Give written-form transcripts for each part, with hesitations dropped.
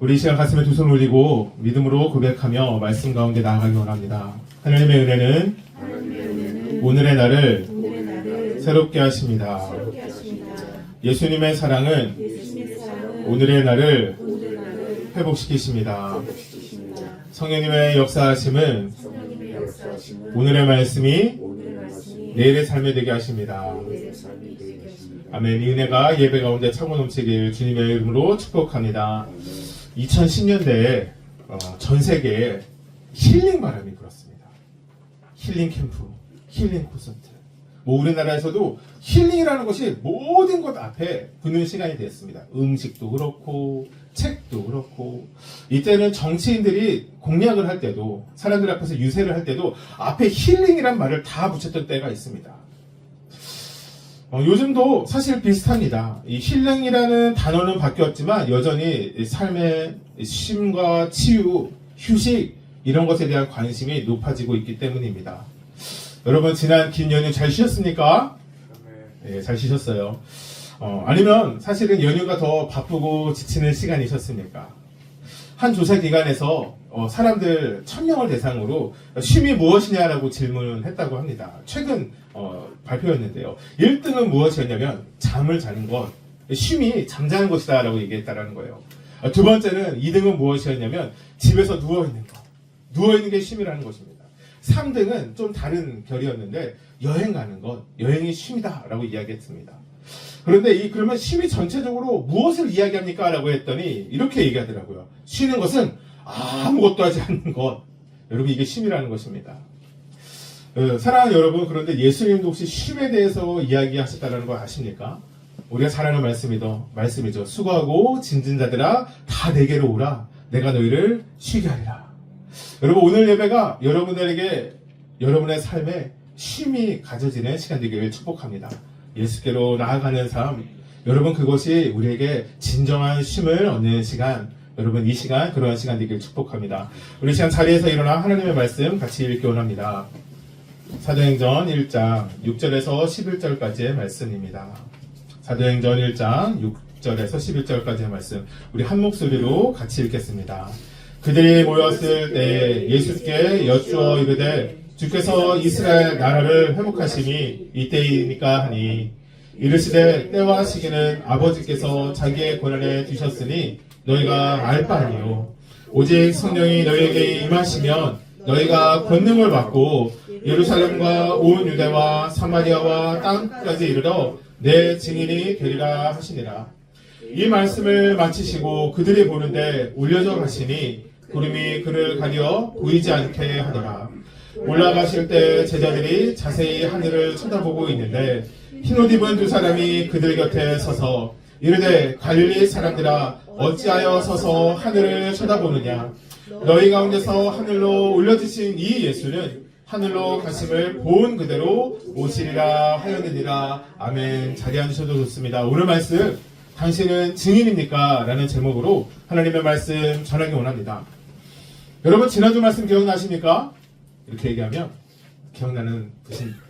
우리 이 시간 가슴에 두 손 올리고 믿음으로 고백하며 말씀 가운데 나아가기 원합니다. 하나님의 은혜는 오늘의 나를 새롭게 하십니다. 예수님의 사랑은 오늘의 나를 회복시키십니다. 성령님의 역사하심은 오늘의 말씀이 내일의 삶이 되게 하십니다. 아멘. 이 은혜가 예배 가운데 차고 넘치길 주님의 이름으로 축복합니다. 2010년대에 전 세계에 힐링 바람이 불었습니다. 힐링 캠프, 힐링 콘서트. 우리나라에서도 힐링이라는 것이 모든 것 앞에 붙는 시간이 됐습니다. 음식도 그렇고 책도 그렇고. 이때는 정치인들이 공약을 할 때도, 사람들 앞에서 유세를 할 때도 앞에 힐링이란 말을 다 붙였던 때가 있습니다. 요즘도 사실 비슷합니다. 이 힐링이라는 단어는 바뀌었지만 여전히 삶의 쉼과 치유, 휴식 이런 것에 대한 관심이 높아지고 있기 때문입니다. 여러분 지난 긴 연휴 잘 쉬셨습니까? 네, 잘 쉬셨어요. 아니면 사실은 연휴가 더 바쁘고 지치는 시간이셨습니까? 한 조사 기관에서 사람들 1000명을 대상으로 쉼이 무엇이냐라고 질문을 했다고 합니다. 최근 발표였는데요. 1등은 무엇이었냐면 잠을 자는 것, 쉼이 잠자는 것이다 라고 얘기했다라는 거예요. 두 번째는 2등은 무엇이었냐면 집에서 누워있는 것, 누워있는 게 쉼이라는 것입니다. 3등은 좀 다른 결이었는데 여행 가는 것, 여행이 쉼이다 라고 이야기했습니다. 그런데 그러면 쉼이 전체적으로 무엇을 이야기합니까? 라고 했더니 이렇게 얘기하더라고요. 쉬는 것은 아무것도 하지 않는 것. 여러분 이게 쉼이라는 것입니다. 사랑하는 여러분, 그런데 예수님도 혹시 쉼에 대해서 이야기하셨다는 거 아십니까? 우리가 잘 아는 말씀이죠. 수고하고 짐진 자들아 다 내게로 오라. 내가 너희를 쉬게 하리라. 여러분 오늘 예배가 여러분들에게 여러분의 삶에 쉼이 가져지는 시간 되기를 축복합니다. 예수께로 나아가는 삶, 여러분 그것이 우리에게 진정한 쉼을 얻는 시간, 여러분 이 시간 그러한 시간 되기를 축복합니다. 우리 시간 자리에서 일어나 하나님의 말씀 같이 읽기 원합니다. 사도행전 1장 6절에서 11절까지의 말씀입니다. 사도행전 1장 6절에서 11절까지의 말씀, 우리 한 목소리로 같이 읽겠습니다. 그들이 모였을 때 예수께 여쭈어 이르되 주께서 이스라엘 나라를 회복하심이 이때이니까 하니, 이르시되 때와 시기는 아버지께서 자기의 권한에 두셨으니 너희가 알 바 아니요. 오직 성령이 너희에게 임하시면 너희가 권능을 받고 예루살렘과 온 유대와 사마리아와 땅까지 이르러 내 증인이 되리라 하시니라. 이 말씀을 마치시고 그들이 보는데 울려져 가시니 구름이 그를 가려 보이지 않게 하더라. 올라가실 때 제자들이 자세히 하늘을 쳐다보고 있는데 흰옷 입은 두 사람이 그들 곁에 서서 이르되 갈릴리 사람들아 어찌하여 서서 하늘을 쳐다보느냐. 너희 가운데서 하늘로 올려지신 이 예수는 하늘로 가심을 본 그대로 오시리라 하였느니라. 아멘. 자리 앉으셔도 좋습니다. 오늘 말씀 당신은 증인입니까? 라는 제목으로 하나님의 말씀 전하기 원합니다. 여러분 지난주 말씀 기억나십니까? 이렇게 얘기하면 기억나는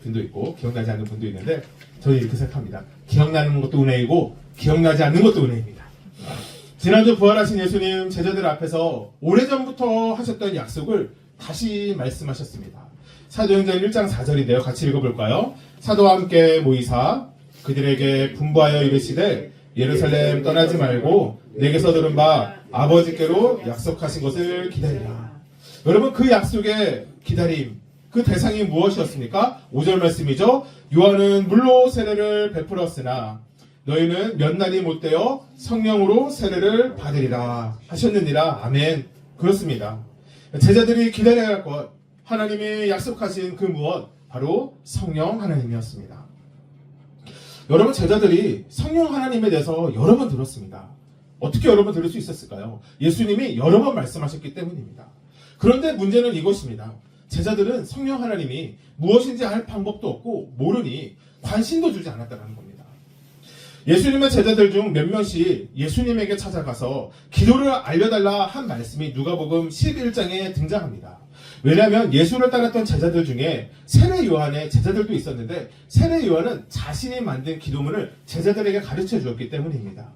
분도 있고 기억나지 않는 분도 있는데 저는 이렇게 생각합니다. 기억나는 것도 은혜이고 기억나지 않는 것도 은혜입니다. 지난주 부활하신 예수님 제자들 앞에서 오래전부터 하셨던 약속을 다시 말씀하셨습니다. 사도행전 1장 4절인데요. 같이 읽어볼까요? 사도와 함께 모이사 그들에게 분부하여 이르시되 예루살렘 떠나지 말고 내게서 들은 바 아버지께로 약속하신 것을 기다리라. 여러분 그 약속의 기다림, 그 대상이 무엇이었습니까? 5절 말씀이죠. 요한은 물로 세례를 베풀었으나 너희는 몇 날이 못되어 성령으로 세례를 받으리라 하셨느니라. 아멘. 그렇습니다. 제자들이 기다려야 할 것, 하나님이 약속하신 그 무엇, 바로 성령 하나님이었습니다. 여러분 제자들이 성령 하나님에 대해서 여러 번 들었습니다. 어떻게 여러 번 들을 수 있었을까요? 예수님이 여러 번 말씀하셨기 때문입니다. 그런데 문제는 이것입니다. 제자들은 성령 하나님이 무엇인지 알 방법도 없고 모르니 관심도 주지 않았다는 겁니다. 예수님의 제자들 중 몇 명씩 예수님에게 찾아가서 기도를 알려달라 한 말씀이 누가복음 11장에 등장합니다. 왜냐하면 예수를 따랐던 제자들 중에 세례 요한의 제자들도 있었는데 세례 요한은 자신이 만든 기도문을 제자들에게 가르쳐 주었기 때문입니다.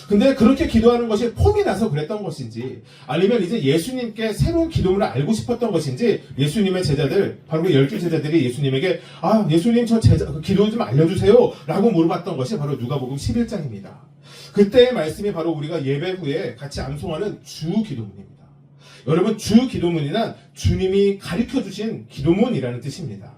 근데 그렇게 기도하는 것이 폼이 나서 그랬던 것인지 아니면 이제 예수님께 새로운 기도문을 알고 싶었던 것인지 예수님의 제자들, 바로 그 12제자들이 예수님에게 예수님 저 기도 좀 알려주세요 라고 물어봤던 것이 바로 누가복음 11장입니다. 그때의 말씀이 바로 우리가 예배 후에 같이 암송하는 주 기도문입니다. 여러분, 주 기도문이란 주님이 가르쳐주신 기도문이라는 뜻입니다.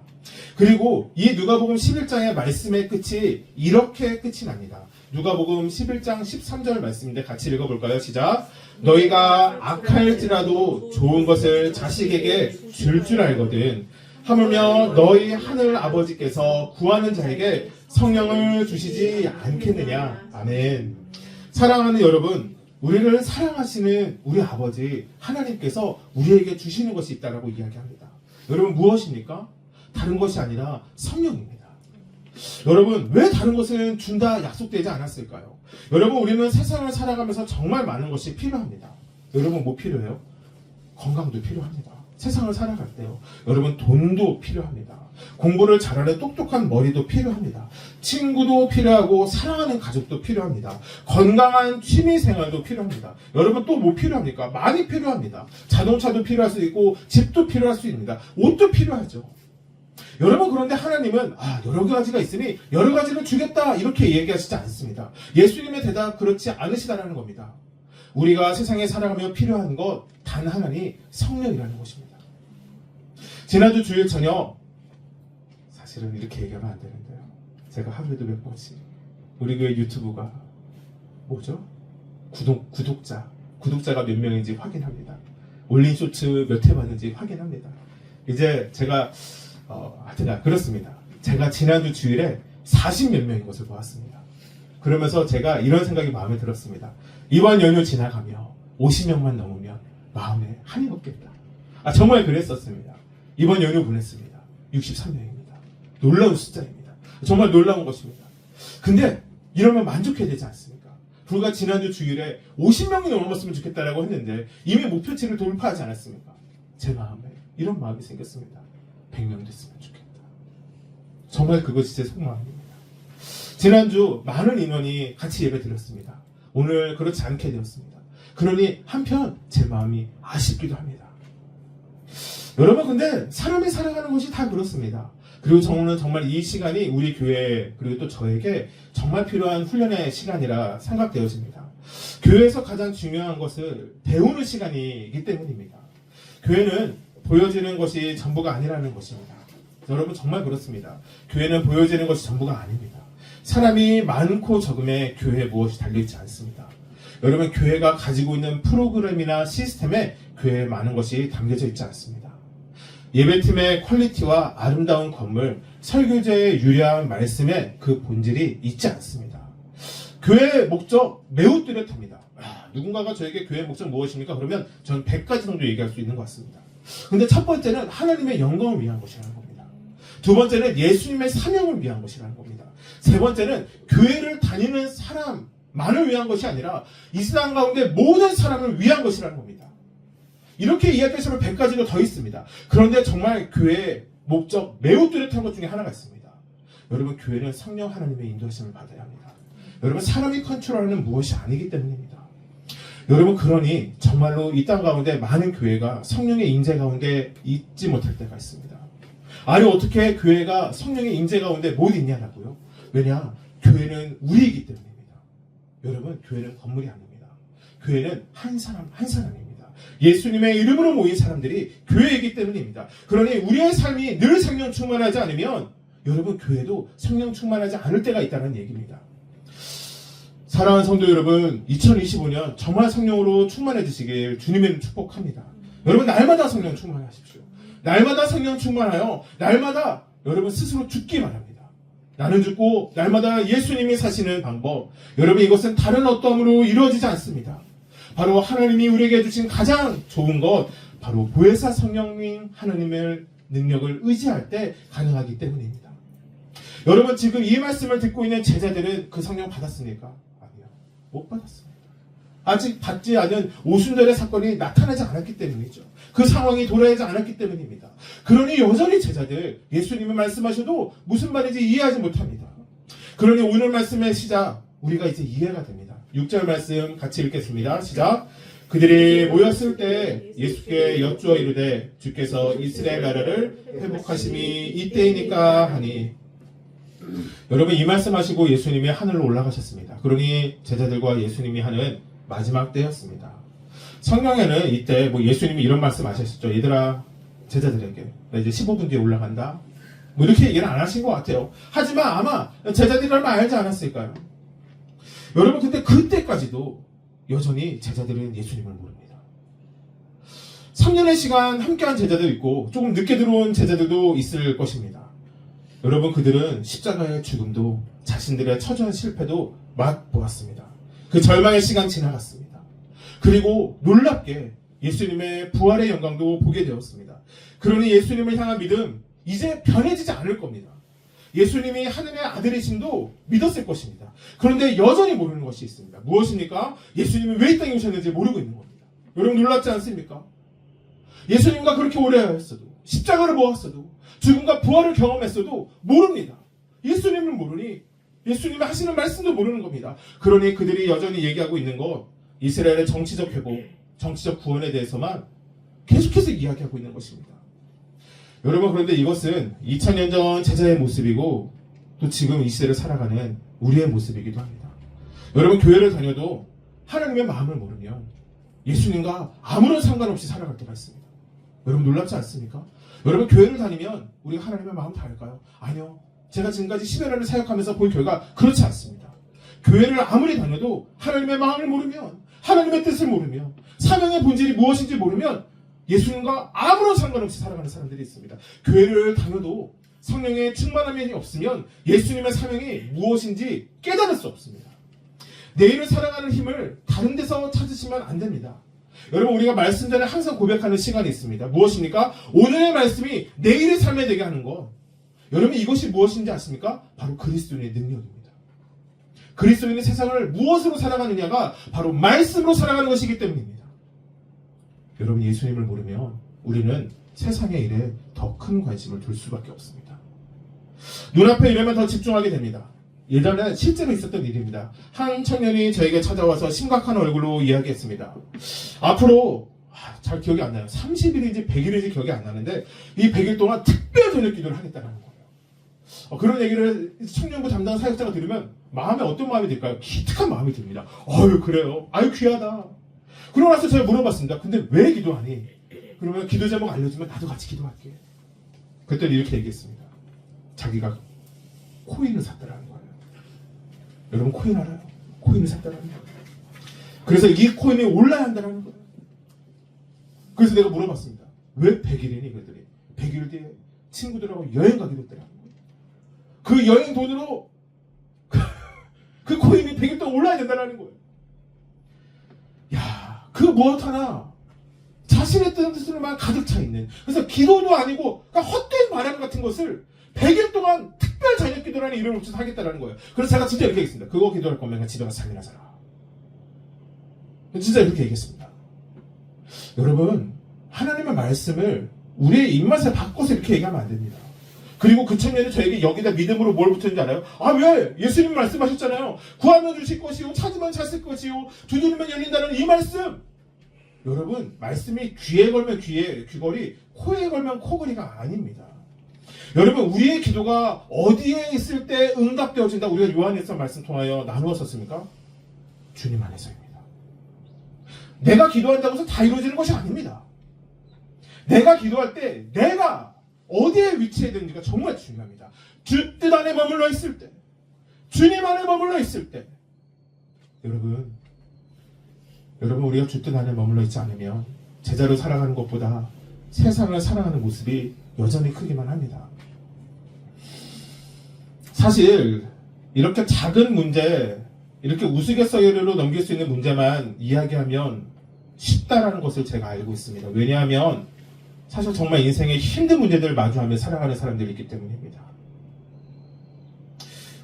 그리고 이 누가복음 11장의 말씀의 끝이 이렇게 끝이 납니다. 누가복음 11장 13절 말씀인데 같이 읽어볼까요? 시작. 너희가 악할지라도 좋은 것을 자식에게 줄 알거든 하물며 너희 하늘 아버지께서 구하는 자에게 성령을 주시지 않겠느냐. 아멘. 사랑하는 여러분, 우리를 사랑하시는 우리 아버지 하나님께서 우리에게 주시는 것이 있다라고 이야기합니다. 여러분, 무엇입니까? 다른 것이 아니라 성령입니다. 여러분, 왜 다른 것은 준다 약속되지 않았을까요? 여러분, 우리는 세상을 살아가면서 정말 많은 것이 필요합니다. 여러분, 뭐 필요해요? 건강도 필요합니다. 세상을 살아갈 때요. 여러분, 돈도 필요합니다. 공부를 잘하는 똑똑한 머리도 필요합니다. 친구도 필요하고 사랑하는 가족도 필요합니다. 건강한 취미생활도 필요합니다. 여러분, 또 뭐 필요합니까? 많이 필요합니다. 자동차도 필요할 수 있고 집도 필요할 수 있습니다. 옷도 필요하죠. 여러분, 그런데 하나님은 여러 가지가 있으니 여러 가지를 주겠다 이렇게 얘기하시지 않습니다. 예수님의 대답 그렇지 않으시다라는 겁니다. 우리가 세상에 살아가며 필요한 것 단 하나니 성령이라는 것입니다. 지난주 주일 저녁, 사실은 이렇게 얘기하면 안 되는데요, 제가 하루에도 몇 번씩 우리 교회 유튜브가 뭐죠? 구독자가 몇 명인지 확인합니다. 올린 쇼츠 몇 회 봤는지 확인합니다. 이제 제가 하여튼 그렇습니다. 제가 지난주 주일에 40몇 명인 것을 보았습니다. 그러면서 제가 이런 생각이 마음에 들었습니다. 이번 연휴 지나가며 50명만 넘으면 마음에 한이 없겠다. 정말 그랬었습니다. 이번 연휴 보냈습니다. 63명입니다. 놀라운 숫자입니다. 정말 놀라운 것입니다. 근데 이러면 만족해야 되지 않습니까? 불과 지난주 주일에 50명이 넘었으면 좋겠다라고 했는데 이미 목표치를 돌파하지 않았습니까? 제 마음에 이런 마음이 생겼습니다. 100명 됐으면 좋겠다. 정말 그것이 제 속마음입니다. 지난주 많은 인원이 같이 예배 드렸습니다. 오늘 그렇지 않게 되었습니다. 그러니 한편 제 마음이 아쉽기도 합니다. 여러분, 근데 사람이 살아가는 것이 다 그렇습니다. 그리고 저는 정말 이 시간이 우리 교회 그리고 또 저에게 정말 필요한 훈련의 시간이라 생각되어집니다. 교회에서 가장 중요한 것을 배우는 시간이기 때문입니다. 교회는 보여지는 것이 전부가 아니라는 것입니다. 여러분, 정말 그렇습니다. 교회는 보여지는 것이 전부가 아닙니다. 사람이 많고 적음에 교회에 무엇이 달려있지 않습니다. 여러분, 교회가 가지고 있는 프로그램이나 시스템에 교회에 많은 것이 담겨져 있지 않습니다. 예배팀의 퀄리티와 아름다운 건물, 설교제의 유려한 말씀에 그 본질이 있지 않습니다. 교회의 목적 매우 뚜렷합니다. 누군가가 저에게 교회의 목적 무엇입니까? 그러면 저는 100가지 정도 얘기할 수 있는 것 같습니다. 근데 첫 번째는 하나님의 영광을 위한 것이라는 겁니다. 두 번째는 예수님의 사명을 위한 것이라는 겁니다. 세 번째는 교회를 다니는 사람만을 위한 것이 아니라 이 세상 가운데 모든 사람을 위한 것이라는 겁니다. 이렇게 이야기하시면 100가지가 더 있습니다. 그런데 정말 교회의 목적 매우 뚜렷한 것 중에 하나가 있습니다. 여러분, 교회는 성령 하나님의 인도하심을 받아야 합니다. 여러분, 사람이 컨트롤하는 무엇이 아니기 때문입니다. 여러분, 그러니 정말로 이 땅 가운데 많은 교회가 성령의 인재 가운데 있지 못할 때가 있습니다. 아니, 어떻게 교회가 성령의 인재 가운데 못 있냐라고요? 왜냐? 교회는 우리이기 때문입니다. 여러분, 교회는 건물이 아닙니다. 교회는 한 사람 한 사람입니다. 예수님의 이름으로 모인 사람들이 교회이기 때문입니다. 그러니 우리의 삶이 늘 성령 충만하지 않으면 여러분, 교회도 성령 충만하지 않을 때가 있다는 얘기입니다. 사랑하는 성도 여러분, 2025년 정말 성령으로 충만해지시길 주님의 축복합니다. 여러분, 날마다 성령 충만하십시오. 날마다 성령 충만하여 날마다 여러분 스스로 죽기 바랍니다. 나는 죽고 날마다 예수님이 사시는 방법, 여러분, 이것은 다른 어떠함으로 이루어지지 않습니다. 바로 하나님이 우리에게 주신 가장 좋은 것, 바로 보혜사 성령님 하나님의 능력을 의지할 때 가능하기 때문입니다. 여러분, 지금 이 말씀을 듣고 있는 제자들은 그 성령 받았습니까? 아니요, 못 받았습니다. 아직 받지 않은 오순절의 사건이 나타나지 않았기 때문이죠. 그 상황이 돌아오지 않았기 때문입니다. 그러니 여전히 제자들, 예수님이 말씀하셔도 무슨 말인지 이해하지 못합니다. 그러니 오늘 말씀의 시작, 우리가 이제 이해가 됩니다. 6절 말씀 같이 읽겠습니다. 시작. 그들이 모였을 때 예수께 여쭈어 이르되 주께서 이스라엘 나라를 회복하심이 이때이니까 하니. 여러분, 이 말씀하시고 예수님이 하늘로 올라가셨습니다. 그러니 제자들과 예수님이 하는 마지막 때였습니다. 성경에는 이때 예수님이 이런 말씀하셨죠. 얘들아, 제자들에게 나 이제 15분 뒤에 올라간다. 이렇게 얘기는 안 하신 것 같아요. 하지만 아마 제자들이라면 알지 않았을까요? 여러분, 근데 그때까지도 여전히 제자들은 예수님을 모릅니다. 3년의 시간 함께한 제자도 있고 조금 늦게 들어온 제자들도 있을 것입니다. 여러분, 그들은 십자가의 죽음도 자신들의 처절한 실패도 맛보았습니다. 그 절망의 시간 지나갔습니다. 그리고 놀랍게 예수님의 부활의 영광도 보게 되었습니다. 그러니 예수님을 향한 믿음 이제 변해지지 않을 겁니다. 예수님이 하늘의 아들이심도 믿었을 것입니다. 그런데 여전히 모르는 것이 있습니다. 무엇입니까? 예수님이 왜 이 땅에 오셨는지 모르고 있는 겁니다. 여러분, 놀랍지 않습니까? 예수님과 그렇게 오래 하였어도, 십자가를 모았어도, 죽음과 부활을 경험했어도 모릅니다. 예수님을 모르니 예수님이 하시는 말씀도 모르는 겁니다. 그러니 그들이 여전히 얘기하고 있는 것, 이스라엘의 정치적 회복, 정치적 구원에 대해서만 계속해서 이야기하고 있는 것입니다. 여러분, 그런데 이것은 2000년 전 제자의 모습이고 또 지금 이 시대를 살아가는 우리의 모습이기도 합니다. 여러분, 교회를 다녀도 하나님의 마음을 모르면 예수님과 아무런 상관없이 살아갈 때가 있습니다. 여러분, 놀랍지 않습니까? 여러분, 교회를 다니면 우리가 하나님의 마음 다 알까요? 아니요. 제가 지금까지 10여 년을 사역하면서 본 결과 그렇지 않습니다. 교회를 아무리 다녀도 하나님의 마음을 모르면, 하나님의 뜻을 모르면, 사명의 본질이 무엇인지 모르면 예수님과 아무런 상관없이 살아가는 사람들이 있습니다. 교회를 다녀도 성령의 충만함이 없으면 예수님의 사명이 무엇인지 깨달을 수 없습니다. 내일을 살아가는 힘을 다른 데서 찾으시면 안 됩니다. 여러분, 우리가 말씀 전에 항상 고백하는 시간이 있습니다. 무엇입니까? 오늘의 말씀이 내일의 삶에 되게 하는 것. 여러분, 이것이 무엇인지 아십니까? 바로 그리스도인의 능력입니다. 그리스도인이 세상을 무엇으로 살아가느냐가 바로 말씀으로 살아가는 것이기 때문입니다. 여러분, 예수님을 모르면 우리는 세상의 일에 더 큰 관심을 둘 수밖에 없습니다. 눈앞의 일에만 더 집중하게 됩니다. 예전에 실제로 있었던 일입니다. 한 청년이 저에게 찾아와서 심각한 얼굴로 이야기했습니다. 앞으로 잘 기억이 안 나요. 30일인지 100일인지 기억이 안 나는데 이 100일 동안 특별 저녁 기도를 하겠다는 거예요. 그런 얘기를 청년부 담당 사역자가 들으면 마음에 어떤 마음이 들까요? 기특한 마음이 듭니다. 어휴, 그래요? 아유, 귀하다. 그러고 나서 제가 물어봤습니다. 근데 왜 기도하니? 그러면 기도 제목 알려주면 나도 같이 기도할게. 그랬더니 이렇게 얘기했습니다. 자기가 코인을 샀다라는 거예요. 여러분, 코인 알아요? 코인을 샀다라는 거예요. 그래서 이 코인이 올라야 한다는 거예요. 그래서 내가 물어봤습니다. 왜 100일이니? 그랬더니 100일 뒤에 친구들하고 여행 가기로 했더라는 거예요. 그 여행 돈으로 그 코인이 100일 동안 올라야 된다는 거예요. 야, 그 무엇 하나 자신의 뜻으로만 가득 차 있는, 그래서 기도도 아니고 그러니까 헛된 바람 같은 것을 100일 동안 특별 저녁 기도라는 이름을 붙여서 하겠다는 거예요. 그래서 제가 진짜 이렇게 얘기했습니다. 그거 기도할 거면 그냥 집에 가서 잠이나 자라. 진짜 이렇게 얘기했습니다. 여러분, 하나님의 말씀을 우리의 입맛에 바꿔서 이렇게 얘기하면 안 됩니다. 그리고 그 청년이 저에게 여기다 믿음으로 뭘 붙였는지 알아요? 아, 왜? 예수님 말씀하셨잖아요. 구하면 주실 것이요, 찾으면 찾을 것이요, 두드리면 열린다는 이 말씀. 여러분, 말씀이 귀에 걸면 귀걸이, 코에 걸면 코걸이가 아닙니다. 여러분, 우리의 기도가 어디에 있을 때 응답되어진다, 우리가 요한일서 말씀 통하여 나누었었습니까? 주님 안에서입니다. 내가 기도한다고 해서 다 이루어지는 것이 아닙니다. 내가 기도할 때 내가 어디에 위치해야 되는지가 정말 중요합니다. 주 뜻 안에 머물러 있을 때, 주님 안에 머물러 있을 때, 여러분, 우리가 주 뜻 안에 머물러 있지 않으면 제자로 살아가는 것보다 세상을 살아가는 모습이 여전히 크기만 합니다. 사실 이렇게 작은 문제, 이렇게 우스갯소리로 넘길 수 있는 문제만 이야기하면 쉽다라는 것을 제가 알고 있습니다. 왜냐하면 사실 정말 인생에 힘든 문제들을 마주하며 살아가는 사람들이 있기 때문입니다.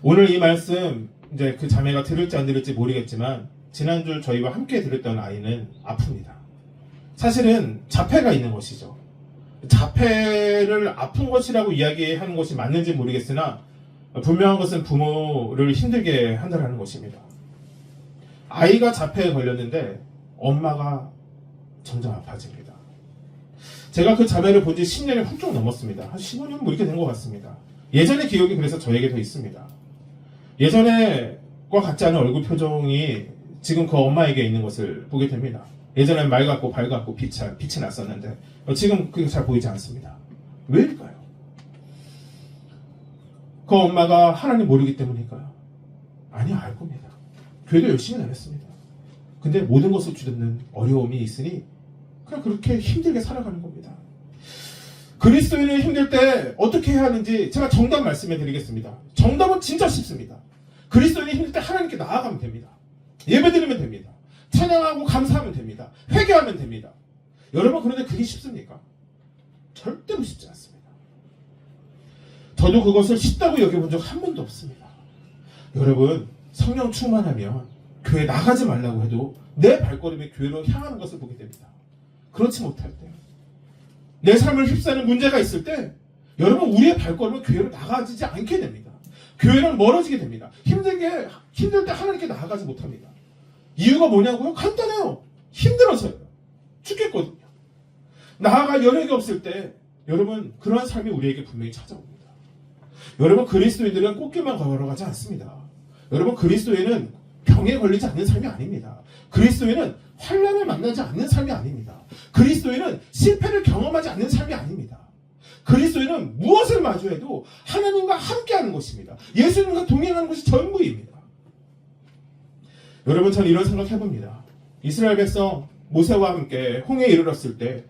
오늘 이 말씀, 이제 그 자매가 들을지 안 들을지 모르겠지만 지난주 저희와 함께 들었던 아이는 아픕니다. 사실은 자폐가 있는 것이죠. 자폐를 아픈 것이라고 이야기하는 것이 맞는지 모르겠으나 분명한 것은 부모를 힘들게 한다는 것입니다. 아이가 자폐에 걸렸는데 엄마가 점점 아파집니다. 제가 그 자매를 본 지 10년이 훌쩍 넘었습니다. 한 15년 뭐 이렇게 된 것 같습니다. 예전의 기억이 그래서 저에게 더 있습니다. 예전에과 같지 않은 얼굴 표정이 지금 그 엄마에게 있는 것을 보게 됩니다. 예전엔 맑았고 밝았고 빛이 났었는데 지금 그게 잘 보이지 않습니다. 왜일까요? 그 엄마가 하나님 모르기 때문일까요? 아니, 알 겁니다. 교회도 열심히 다녔습니다. 근데 모든 것을 주는 어려움이 있으니 그냥 그렇게 힘들게 살아가는 겁니다. 그리스도인은 힘들 때 어떻게 해야 하는지 제가 정답 말씀해 드리겠습니다. 정답은 진짜 쉽습니다. 그리스도인이 힘들 때 하나님께 나아가면 됩니다. 예배드리면 됩니다. 찬양하고 감사하면 됩니다. 회개하면 됩니다. 여러분, 그런데 그게 쉽습니까? 절대로 쉽지 않습니다. 저도 그것을 쉽다고 여겨본 적 한 번도 없습니다. 여러분, 성령 충만하면 교회 나가지 말라고 해도 내 발걸음이 교회로 향하는 것을 보게 됩니다. 그렇지 못할 때, 내 삶을 휩싸는 문제가 있을 때 여러분, 우리의 발걸음은 교회로 나가지지 않게 됩니다. 교회랑 멀어지게 됩니다. 힘들 때 하나님께 나아가지 못합니다. 이유가 뭐냐고요? 간단해요. 힘들어서요. 죽겠거든요. 나아갈 여력이 없을 때 여러분, 그러한 삶이 우리에게 분명히 찾아옵니다. 여러분, 그리스도인들은 꽃길만 걸어가지 않습니다. 여러분, 그리스도인은 병에 걸리지 않는 삶이 아닙니다. 그리스도인은 환난을 만나지 않는 삶이 아닙니다. 그리스도인은 실패를 경험하지 않는 삶이 아닙니다. 그리스도인은 무엇을 마주해도 하나님과 함께하는 것입니다. 예수님과 동행하는 것이 전부입니다. 여러분, 저는 이런 생각 해봅니다. 이스라엘 백성 모세와 함께 홍해에 이르렀을 때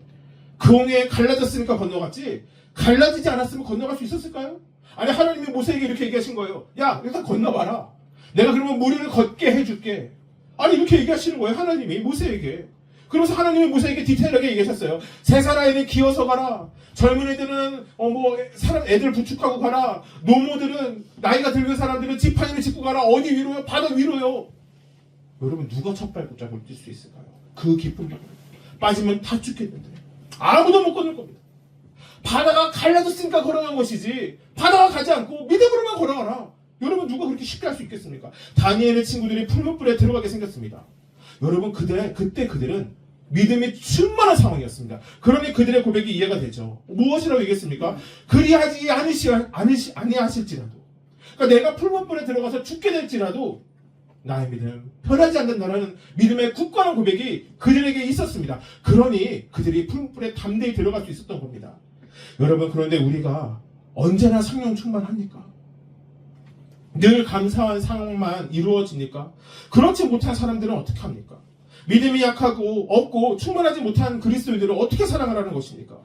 그 홍해에 갈라졌으니까 건너갔지, 갈라지지 않았으면 건너갈 수 있었을까요? 아니, 하나님이 모세에게 이렇게 얘기하신 거예요. 야, 일단 건너봐라. 내가 그러면 무리를 걷게 해줄게. 아니, 이렇게 얘기하시는 거예요. 하나님이 모세에게. 그러면서 하나님이 모세에게 디테일하게 얘기하셨어요. 세 살 아이는 기어서 가라. 젊은 애들은 사람 애들 부축하고 가라. 노모들은, 나이가 들은 사람들은 지팡이를 짚고 가라. 어디 위로요? 바다 위로요. 여러분, 누가 첫 발자국을 뛸 수 있을까요? 그 깊은 바다를 빠지면 다 죽겠는데 아무도 못 건널 겁니다. 바다가 갈라졌으니까 걸어간 것이지, 바다가 가지 않고 믿음으로만 걸어가라. 여러분, 누가 그렇게 쉽게 할 수 있겠습니까? 다니엘의 친구들이 풀무불에 들어가게 생겼습니다. 여러분, 그때 그들은 믿음이 충만한 상황이었습니다. 그러니 그들의 고백이 이해가 되죠. 무엇이라고 얘기했습니까? 그리하지 아니하실지라도, 그러니까 내가 풀무불에 들어가서 죽게 될지라도 나의 믿음 변하지 않는다는 믿음의 굳건한 고백이 그들에게 있었습니다. 그러니 그들이 풀무불에 담대히 들어갈 수 있었던 겁니다. 여러분, 그런데 우리가 언제나 성령 충만합니까? 늘 감사한 상황만 이루어집니까? 그렇지 못한 사람들은 어떻게 합니까? 믿음이 약하고 없고 충만하지 못한 그리스도인들은 어떻게 사랑을 하는 것입니까?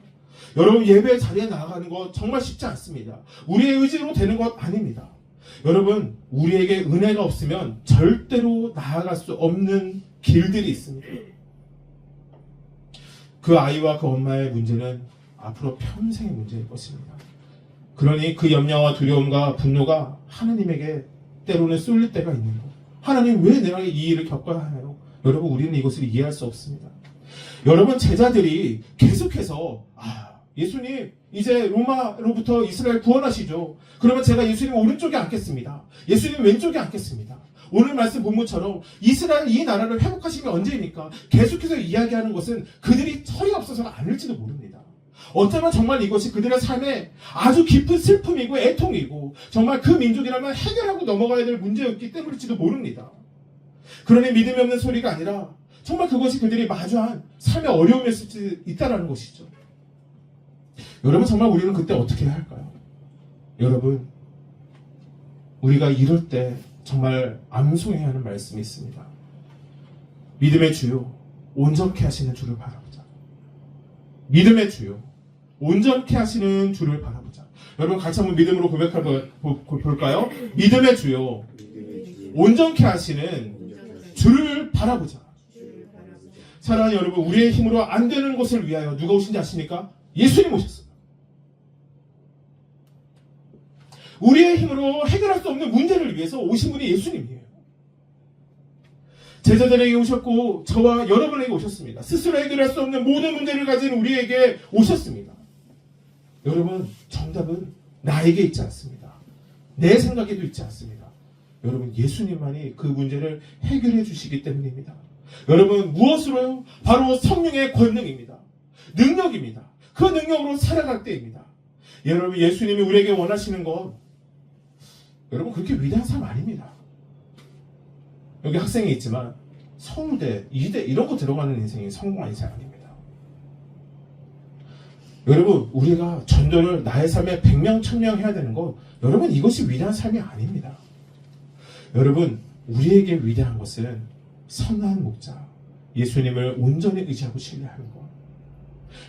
여러분, 예배 자리에 나아가는 것 정말 쉽지 않습니다. 우리의 의지로 되는 것 아닙니다. 여러분, 우리에게 은혜가 없으면 절대로 나아갈 수 없는 길들이 있습니다. 그 아이와 그 엄마의 문제는 앞으로 평생의 문제일 것입니다. 그러니 그 염려와 두려움과 분노가 하나님에게 때로는 쏠릴 때가 있는 것. 하나님, 왜 내가 이 일을 겪어야 하나요? 여러분, 우리는 이것을 이해할 수 없습니다. 여러분, 제자들이 계속해서 예수님, 이제 로마로부터 이스라엘 구원하시죠. 그러면 제가 예수님 오른쪽에 앉겠습니다. 예수님 왼쪽에 앉겠습니다. 오늘 말씀 본문처럼 이스라엘 이 나라를 회복하시면 언제입니까? 계속해서 이야기하는 것은 그들이 철이 없어서가 아닐지도 모릅니다. 어쩌면 정말 이것이 그들의 삶에 아주 깊은 슬픔이고 애통이고 정말 그 민족이라면 해결하고 넘어가야 될 문제였기 때문일지도 모릅니다. 그러니 믿음이 없는 소리가 아니라 정말 그것이 그들이 마주한 삶의 어려움이었을 수 있다는 것이죠. 여러분, 정말 우리는 그때 어떻게 해야 할까요? 여러분, 우리가 이럴 때 정말 암송해야 하는 말씀이 있습니다. 믿음의 주요, 온전케 하시는 주를 바라보자. 믿음의 주요, 온전케 하시는 주를 바라보자. 여러분, 같이 한번 믿음으로 볼까요? 믿음의 주요, 온전케 하시는 주를 바라보자. 사랑하는 여러분, 우리의 힘으로 안 되는 것을 위하여 누가 오신지 아십니까? 예수님 오셨습니다. 우리의 힘으로 해결할 수 없는 문제를 위해서 오신 분이 예수님이에요. 제자들에게 오셨고 저와 여러분에게 오셨습니다. 스스로 해결할 수 없는 모든 문제를 가진 우리에게 오셨습니다. 여러분, 정답은 나에게 있지 않습니다. 내 생각에도 있지 않습니다. 여러분, 예수님만이 그 문제를 해결해 주시기 때문입니다. 여러분, 무엇으로요? 바로 성령의 권능입니다. 능력입니다. 그 능력으로 살아갈 때입니다. 여러분, 예수님이 우리에게 원하시는 건 여러분 그렇게 위대한 삶 아닙니다. 여기 학생이 있지만 서울대, 이대 이런 거 들어가는 인생이 성공한 인생 아닙니다. 여러분, 우리가 전도를 나의 삶에 100명, 1000명 해야 되는 거, 여러분 이것이 위대한 삶이 아닙니다. 여러분, 우리에게 위대한 것은 선한 목자, 예수님을 온전히 의지하고 신뢰하는 것.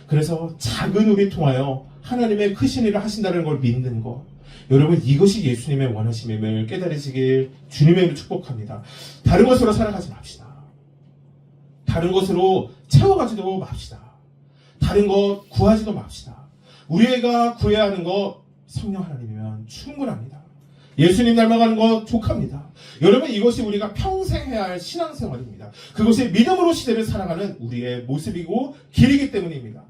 그래서 작은 우리 통하여 하나님의 크신 일을 하신다는 걸 믿는 것. 여러분, 이것이 예수님의 원하심임을 깨달으시길 주님의 이름으로 축복합니다. 다른 것으로 살아가지 맙시다. 다른 것으로 채워가지도 맙시다. 다른 것 구하지도 맙시다. 우리가 구해야 하는 것 성령 하나님이면 충분합니다. 예수님 닮아가는 것 족합니다. 여러분, 이것이 우리가 평생 해야 할 신앙생활입니다. 그것이 믿음으로 시대를 살아가는 우리의 모습이고 길이기 때문입니다.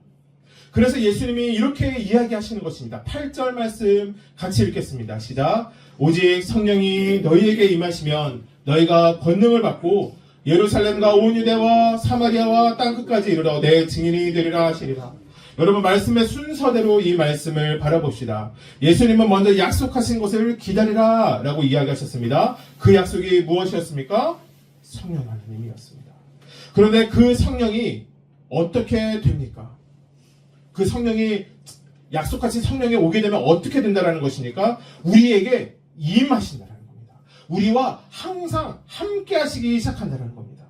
그래서 예수님이 이렇게 이야기하시는 것입니다. 8절 말씀 같이 읽겠습니다. 시작. 오직 성령이 너희에게 임하시면 너희가 권능을 받고 예루살렘과 온 유대와 사마리아와 땅끝까지 이르러 내 증인이 되리라 하시리라. 여러분, 말씀의 순서대로 이 말씀을 바라봅시다. 예수님은 먼저 약속하신 것을 기다리라 라고 이야기하셨습니다. 그 약속이 무엇이었습니까? 성령 하나님이었습니다. 그런데 그 성령이 어떻게 됩니까? 그 성령이, 약속하신 성령이 오게 되면 어떻게 된다는 것이니까 우리에게 임하신다는 겁니다. 우리와 항상 함께 하시기 시작한다는 겁니다.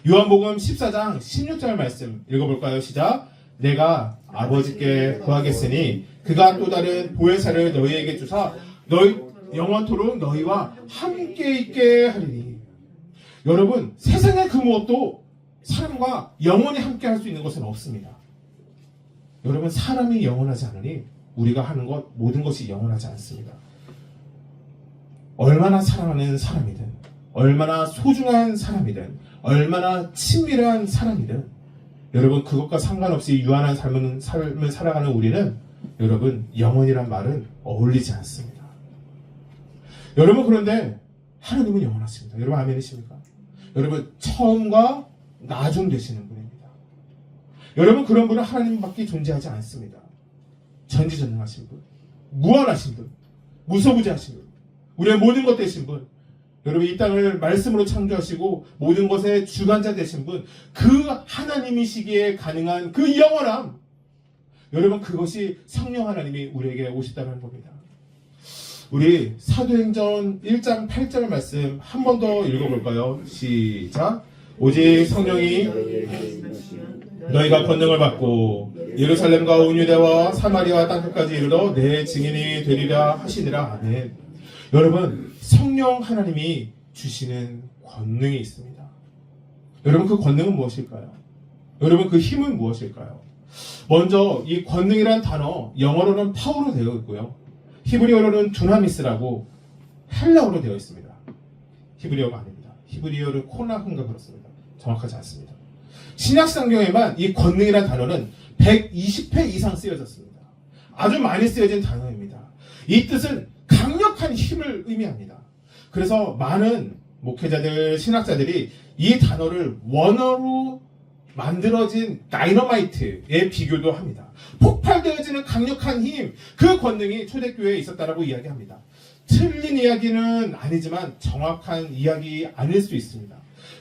요한복음 14장 16절 말씀 읽어볼까요? 시작. 내가 아버지께 구하겠으니 그가 또 다른 보혜사를 너희에게 주사 너희 영원토록 너희와 함께 있게 하리니. 여러분, 세상의 그 무엇도 사람과 영원히 함께 할 수 있는 것은 없습니다. 여러분, 사람이 영원하지 않으니 우리가 하는 것 모든 것이 영원하지 않습니다. 얼마나 사랑하는 사람이든, 얼마나 소중한 사람이든, 얼마나 친밀한 사람이든, 여러분, 그것과 상관없이 유한한 삶을 살아가는 우리는 여러분, 영원이란 말은 어울리지 않습니다. 여러분, 그런데 하나님은 영원하십니다. 여러분, 아멘이십니까? 여러분, 처음과 나중 되시는 분입니다. 여러분, 그런 분은 하나님밖에 존재하지 않습니다. 전지전능하신 분, 무한하신 분, 무소부재하신 분, 우리의 모든 것 되신 분, 여러분, 이 땅을 말씀으로 창조하시고 모든 것의 주관자 되신 분, 그 하나님이시기에 가능한 그 영원함, 여러분, 그것이 성령 하나님이 우리에게 오셨다는 겁니다. 우리 사도행전 1장 8절 말씀 한 번 더 읽어볼까요? 시작. 오직 성령이 너희가 권능을 받고 예루살렘과 온 유대와 사마리아 땅끝까지 이르러 내 증인이 되리라 하시니라. 아멘. 여러분, 성령 하나님이 주시는 권능이 있습니다. 여러분, 그 권능은 무엇일까요? 여러분, 그 힘은 무엇일까요? 먼저 이 권능이란 단어, 영어로는 파워로 되어 있고요, 히브리어로는 두나미스라고 헬라어로 되어 있습니다. 히브리어가 아닙니다. 히브리어를 코나훈가 그렇습니다. 정확하지 않습니다. 신약성경에만 이 권능이란 단어는 120회 이상 쓰여졌습니다. 아주 많이 쓰여진 단어입니다. 이 뜻은 강력한 힘을 의미합니다. 그래서 많은 목회자들, 신학자들이 이 단어를 원어로 만들어진 다이너마이트에 비교도 합니다. 폭발되어지는 강력한 힘, 그 권능이 초대교회에 있었다라고 이야기합니다. 틀린 이야기는 아니지만 정확한 이야기 아닐 수 있습니다.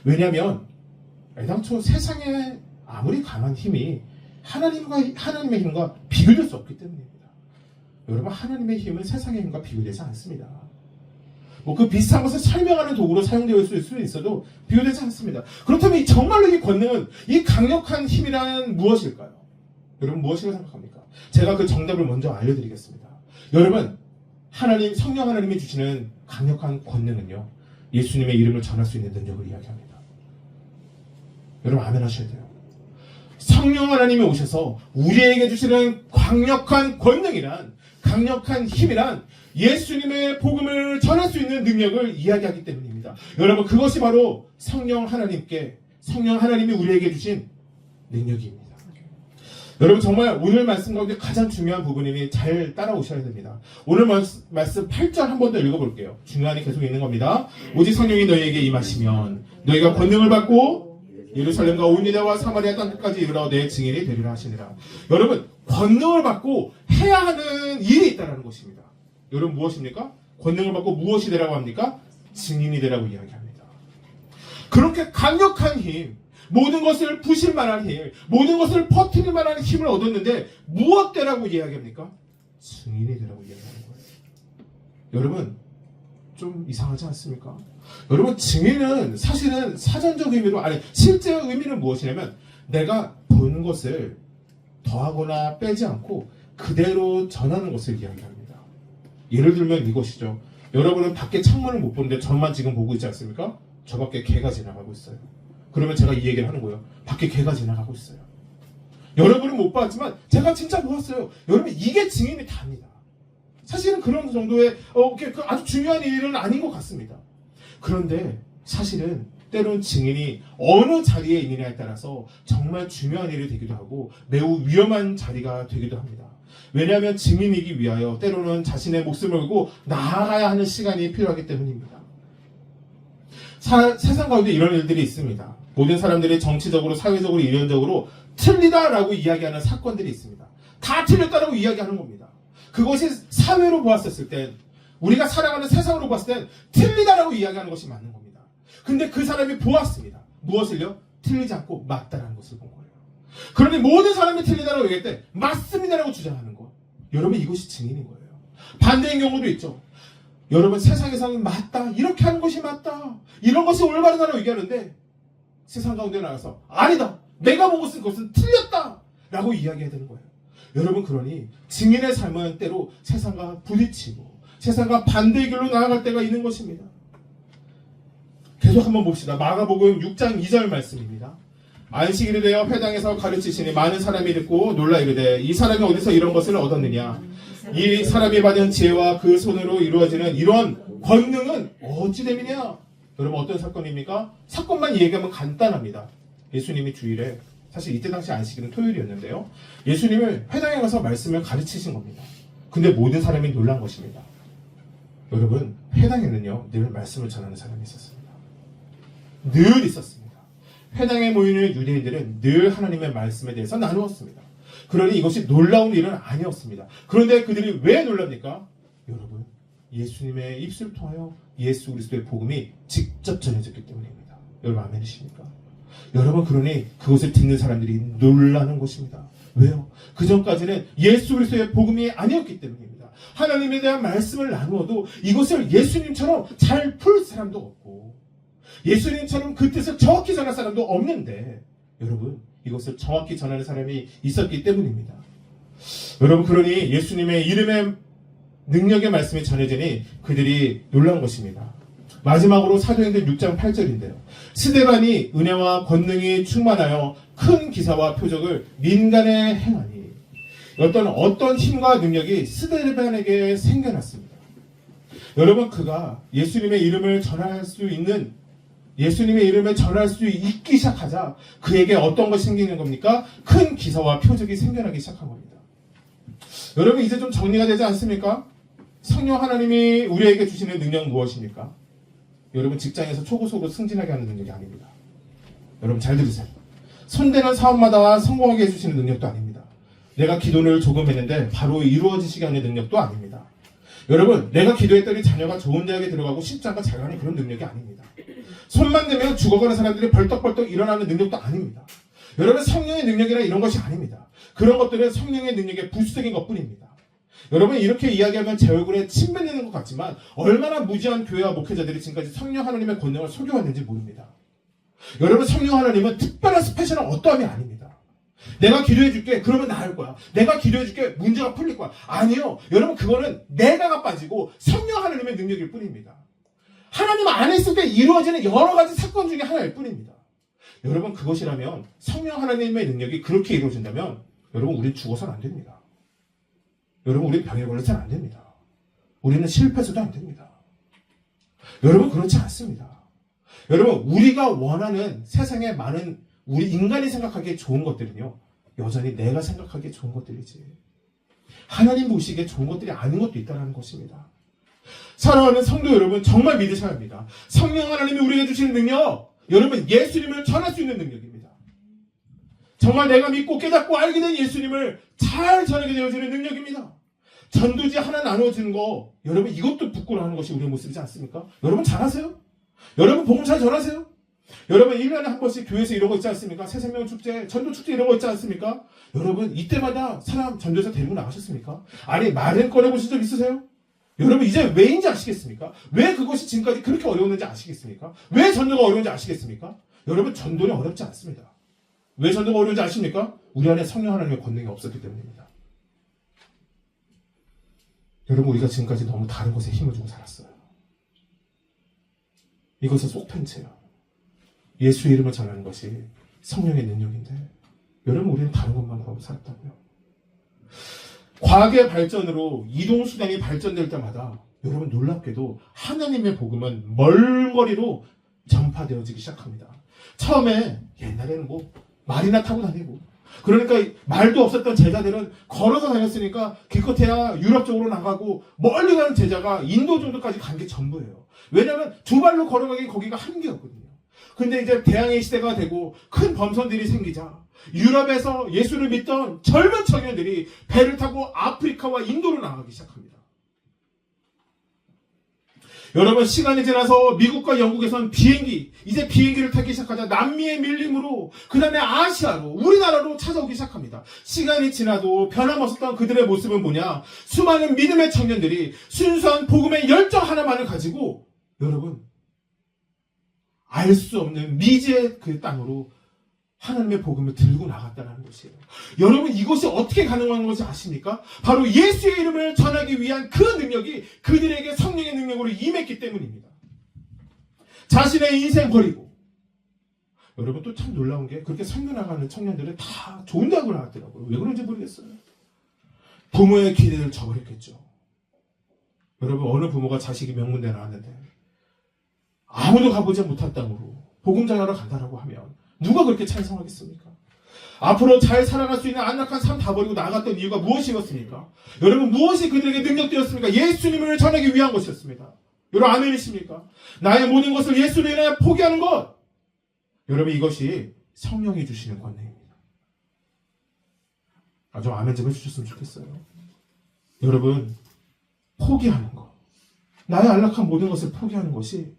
왜냐하면 애당초 세상에 아무리 강한 힘이 하나님의 힘과 비교될 수 없기 때문입니다. 여러분, 하나님의 힘은 세상의 힘과 비교되지 않습니다. 그 비슷한 것을 설명하는 도구로 사용되어 있을 수 있어도 비교되지 않습니다. 그렇다면 정말로 이 권능은, 이 강력한 힘이란 무엇일까요? 여러분, 무엇이라고 생각합니까? 제가 그 정답을 먼저 알려드리겠습니다. 여러분, 성령 하나님이 주시는 강력한 권능은요, 예수님의 이름을 전할 수 있는 능력을 이야기합니다. 여러분, 아멘 하셔야 돼요. 성령 하나님이 오셔서 우리에게 주시는 강력한 권능이란, 강력한 힘이란 예수님의 복음을 전할 수 있는 능력을 이야기하기 때문입니다. 여러분, 그것이 바로 성령 하나님이 우리에게 주신 능력입니다. 여러분 정말 오늘 말씀 가운데 가장 중요한 부분이니 잘 따라오셔야 됩니다. 오늘 말씀 8절 한 번 더 읽어볼게요. 중요한이 계속 있는 겁니다. 오직 성령이 너희에게 임하시면 너희가 권능을 받고 예루살렘과 온 유다와 사마리아 땅끝까지 이르러 내 증인이 되리라 하시니라. 여러분 권능을 받고 해야 하는 일이 있다는 것입니다. 여러분 무엇입니까? 권능을 받고 무엇이 되라고 합니까? 증인이 되라고 이야기합니다. 그렇게 강력한 힘, 모든 것을 부실 만한 힘, 모든 것을 퍼뜨릴 만한 힘을 얻었는데 무엇 되라고 이야기합니까? 증인이 되라고 이야기하는 거예요. 여러분 좀 이상하지 않습니까? 여러분 증인은 사실은 사전적 의미로 아니 실제 의미는 무엇이냐면 내가 본 것을 더하거나 빼지 않고 그대로 전하는 것을 이야기합니다. 예를 들면 이것이죠. 여러분은 밖에 창문을 못 보는데 저만 지금 보고 있지 않습니까? 저 밖에 개가 지나가고 있어요. 그러면 제가 이 얘기를 하는 거예요. 밖에 개가 지나가고 있어요. 여러분은 못 봤지만 제가 진짜 보았어요. 여러분 이게 증인이 답니다. 사실은 그런 정도의 아주 중요한 일은 아닌 것 같습니다. 그런데 사실은 때론 증인이 어느 자리에 있느냐에 따라서 정말 중요한 일이 되기도 하고 매우 위험한 자리가 되기도 합니다. 왜냐하면 증인이기 위하여 때로는 자신의 목숨을 걸고 나아가야 하는 시간이 필요하기 때문입니다. 세상 가운데 이런 일들이 있습니다. 모든 사람들이 정치적으로, 사회적으로, 이론적으로 틀리다라고 이야기하는 사건들이 있습니다. 다 틀렸다라고 이야기하는 겁니다. 그것이 사회로 보았을 땐, 우리가 살아가는 세상으로 봤을 땐 틀리다라고 이야기하는 것이 맞는 겁니다. 근데 그 사람이 보았습니다. 무엇을요? 틀리지 않고 맞다라는 것을 본 거예요. 그러니 모든 사람이 틀리다라고 얘기할 때 맞습니다라고 주장하는 것. 여러분 이것이 증인인 거예요. 반대인 경우도 있죠. 여러분 세상에서는 맞다, 이렇게 하는 것이 맞다, 이런 것이 올바르다라고 얘기하는데 세상 가운데 나가서 아니다, 내가 보고 쓴 것은 틀렸다 라고 이야기해야 되는 거예요. 여러분 그러니 증인의 삶은 때로 세상과 부딪히고 세상과 반대의 길로 나아갈 때가 있는 것입니다. 계속 한번 봅시다. 마가복음 6장 2절 말씀입니다. 안식일이 되어 회당에서 가르치시니 많은 사람이 듣고 놀라 이르되 이 사람이 어디서 이런 것을 얻었느냐, 이 사람이 받은 지혜와 그 손으로 이루어지는 이런 권능은 어찌 됨이냐. 여러분 어떤 사건입니까? 사건만 얘기하면 간단합니다. 예수님이 주일에, 사실 이때 당시 안식일은 토요일이었는데요, 예수님을 회당에 가서 말씀을 가르치신 겁니다. 근데 모든 사람이 놀란 것입니다. 여러분 회당에는요 늘 말씀을 전하는 사람이 있었습니다. 늘 있었습니다. 회당에 모이는 유대인들은 늘 하나님의 말씀에 대해서 나누었습니다. 그러니 이것이 놀라운 일은 아니었습니다. 그런데 그들이 왜 놀랍니까? 여러분 예수님의 입술을 통하여 예수 그리스도의 복음이 직접 전해졌기 때문입니다. 여러분 아멘이십니까? 여러분 그러니 그것을 듣는 사람들이 놀라는 것입니다. 왜요? 그전까지는 예수 그리스도의 복음이 아니었기 때문입니다. 하나님에 대한 말씀을 나누어도 이것을 예수님처럼 잘 풀 사람도 없고 예수님처럼 그 뜻을 정확히 전할 사람도 없는데 여러분 이것을 정확히 전하는 사람이 있었기 때문입니다. 여러분 그러니 예수님의 이름의 능력의 말씀이 전해지니 그들이 놀란 것입니다. 마지막으로 사도행전 6장 8절인데요. 스데반이 은혜와 권능이 충만하여 큰 기사와 표적을 민간에 행하니 어떤 힘과 능력이 스데반에게 생겨났습니다. 여러분 그가 예수님의 이름을 전할 수 있는, 예수님의 이름을 전할 수 있기 시작하자 그에게 어떤 것이 생기는 겁니까? 큰 기사와 표적이 생겨나기 시작한 겁니다. 여러분 이제 좀 정리가 되지 않습니까? 성령 하나님이 우리에게 주시는 능력은 무엇입니까? 여러분 직장에서 초고속으로 승진하게 하는 능력이 아닙니다. 여러분 잘 들으세요. 손대는 사업마다 성공하게 해주시는 능력도 아닙니다. 내가 기도를 조금 했는데 바로 이루어지시게 하는 능력도 아닙니다. 여러분 내가 기도했더니 자녀가 좋은 대학에 들어가고 십자가 잘 가는 그런 능력이 아닙니다. 손만 대면 죽어가는 사람들이 벌떡벌떡 일어나는 능력도 아닙니다. 여러분 성령의 능력이나 이런 것이 아닙니다. 그런 것들은 성령의 능력의 부수적인 것뿐입니다. 여러분 이렇게 이야기하면 제 얼굴에 침 뱉는 것 같지만 얼마나 무지한 교회와 목회자들이 지금까지 성령 하나님의 권능을 속여왔는지 모릅니다. 여러분 성령 하나님은 특별한 스페셜한 어떠함이 아닙니다. 내가 기도해줄게 그러면 나을 거야. 내가 기도해줄게 문제가 풀릴 거야. 아니요. 여러분 그거는 내가가 빠지고 성령 하나님의 능력일 뿐입니다. 하나님 안에 있을 때 이루어지는 여러 가지 사건 중에 하나일 뿐입니다. 여러분 그것이라면 성령 하나님의 능력이 그렇게 이루어진다면 여러분 우리는 죽어서는 안 됩니다. 여러분 우리는 병에 걸려서는 안 됩니다. 우리는 실패해서도 안 됩니다. 여러분 그렇지 않습니다. 여러분 우리가 원하는 세상에 많은 우리 인간이 생각하기에 좋은 것들은요 여전히 내가 생각하기에 좋은 것들이지 하나님 보시기에 좋은 것들이 아닌 것도 있다는 것입니다. 사랑하는 성도 여러분, 정말 믿으셔야 합니다. 성령 하나님이 우리에게 주시는 능력, 여러분 예수님을 전할 수 있는 능력입니다. 정말 내가 믿고 깨닫고 알게 된 예수님을 잘 전하게 되어지는 능력입니다. 전도지 하나 나눠주는 거, 여러분 이것도 부끄러워하는 것이 우리의 모습이지 않습니까? 여러분 잘하세요? 여러분 복음 잘 전하세요? 여러분 1년에 한 번씩 교회에서 이런 거 있지 않습니까? 새생명 축제, 전도 축제 이런 거 있지 않습니까? 여러분 이때마다 사람 전도에서 데리고 나가셨습니까? 아니 말은 꺼내보신 적 있으세요? 여러분 이제 왜인지 아시겠습니까? 왜 그것이 지금까지 그렇게 어려웠는지 아시겠습니까? 왜 전도가 어려운지 아시겠습니까? 여러분 전도는 어렵지 않습니다. 왜 전도가 어려운지 아십니까? 우리 안에 성령 하나님의 권능이 없었기 때문입니다. 여러분 우리가 지금까지 너무 다른 것에 힘을 주고 살았어요. 이것은 속편 채요. 예수의 이름을 전하는 것이 성령의 능력인데 여러분 우리는 다른 것만 하고 살았다고요. 과학의 발전으로 이동수단이 발전될 때마다 여러분 놀랍게도 하나님의 복음은 먼 거리로 전파되어지기 시작합니다. 처음에 옛날에는 뭐 말이나 타고 다니고 그러니까 말도 없었던 제자들은 걸어서 다녔으니까 기껏해야 유럽 쪽으로 나가고 멀리 가는 제자가 인도 정도까지 간 게 전부예요. 왜냐하면 두 발로 걸어가기 거기가 한계였거든요. 근데 이제 대항해 시대가 되고 큰 범선들이 생기자 유럽에서 예수를 믿던 젊은 청년들이 배를 타고 아프리카와 인도로 나가기 시작합니다. 여러분 시간이 지나서 미국과 영국에선 이제 비행기를 타기 시작하자 남미의 밀림으로 그 다음에 아시아로 우리나라로 찾아오기 시작합니다. 시간이 지나도 변함없었던 그들의 모습은 뭐냐? 수많은 믿음의 청년들이 순수한 복음의 열정 하나만을 가지고 여러분 알 수 없는 미지의 그 땅으로 하나님의 복음을 들고 나갔다는 것이에요. 여러분 이것이 어떻게 가능한 것이 아십니까? 바로 예수의 이름을 전하기 위한 그 능력이 그들에게 성령의 능력으로 임했기 때문입니다. 자신의 인생 버리고 여러분 또 참 놀라운 게 그렇게 설교 나가는 청년들은 다 좋은 대학을 나왔더라고요. 왜 그런지 모르겠어요. 부모의 기대를 저버렸겠죠. 여러분 어느 부모가 자식이 명문대 나왔는데 아무도 가보지 못한 땅으로 복음 전하러 간다라고 하면 누가 그렇게 찬성하겠습니까? 앞으로 잘 살아갈 수 있는 안락한 삶 다 버리고 나갔던 이유가 무엇이었습니까? 여러분 무엇이 그들에게 능력되었습니까? 예수님을 전하기 위한 것이었습니다. 여러분 아멘이십니까? 나의 모든 것을 예수를 인하여 포기하는 것. 여러분 이것이 성령이 주시는 권능입니다. 좀 아멘 좀 해주셨으면 좋겠어요. 여러분 포기하는 것. 나의 안락한 모든 것을 포기하는 것이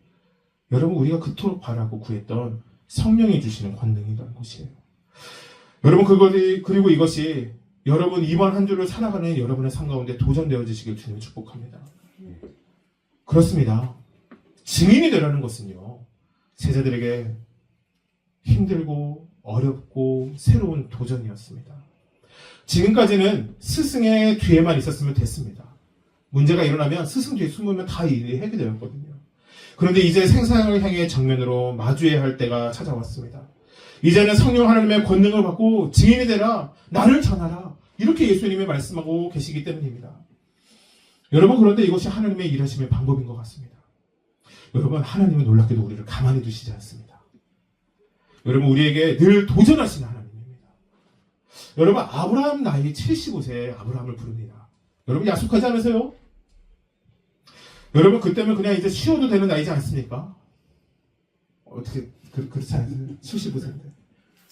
여러분 우리가 그토록 바라고 구했던 성령이 주시는 권능이라는 것이에요. 여러분 그리고 이것이 여러분 이번 한 주를 살아가는 여러분의 삶 가운데 도전되어지시길 주님을 축복합니다. 그렇습니다. 증인이 되라는 것은요. 제자들에게 힘들고 어렵고 새로운 도전이었습니다. 지금까지는 스승의 뒤에만 있었으면 됐습니다. 문제가 일어나면 스승 뒤에 숨으면 다 일이 해결되었거든요. 그런데 이제 생사를 향해 정면으로 마주해야 할 때가 찾아왔습니다. 이제는 성령 하나님의 권능을 받고 증인이 되라, 나를 전하라, 이렇게 예수님이 말씀하고 계시기 때문입니다. 여러분 그런데 이것이 하나님의 일하심의 방법인 것 같습니다. 여러분 하나님은 놀랍게도 우리를 가만히 두시지 않습니다. 여러분 우리에게 늘 도전하시는 하나님입니다. 여러분 아브라함 나이 75세에 아브라함을 부릅니다. 여러분 약속하지 않으세요? 여러분 그때면 그냥 이제 쉬어도 되는 나이지 않습니까? 어떻게 그렇지 않으세요? 75세인데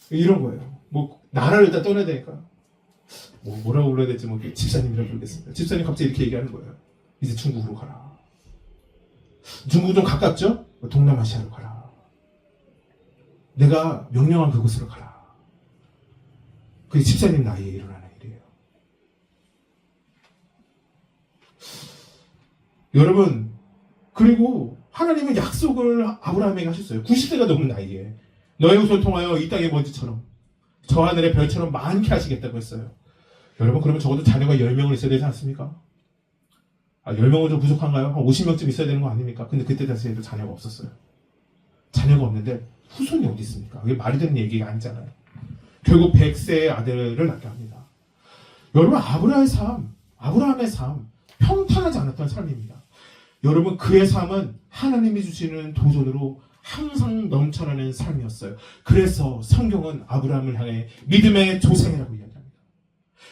이런 거예요. 뭐 나라를 일단 떠나야 되니까 뭐라고 불러야 될지 집사님이라고 부르겠습니다. 집사님 갑자기 이렇게 얘기하는 거예요. 이제 중국으로 가라. 중국 좀 가깝죠? 동남아시아로 가라. 내가 명령한 그곳으로 가라. 그게 집사님 나이에 일어나는 일이에요. 여러분 그리고 하나님은 약속을 아브라함에게 하셨어요. 90세가 넘은 나이에 너의 후손 통하여 이 땅의 먼지처럼 저 하늘의 별처럼 많게 하시겠다고 했어요. 여러분 그러면 적어도 자녀가 10명은 있어야 되지 않습니까? 10명은 좀 부족한가요? 한 50명쯤 있어야 되는 거 아닙니까? 근데 그때 당시에도 자녀가 없었어요. 자녀가 없는데 후손이 어디 있습니까? 그게 말이 되는 얘기가 아니잖아요. 결국 100세의 아들을 낳게 합니다. 여러분 아브라함의 삶 평탄하지 않았던 삶입니다. 여러분 그의 삶은 하나님이 주시는 도전으로 항상 넘쳐나는 삶이었어요. 그래서 성경은 아브라함을 향해 믿음의 조상이라고 이야기합니다.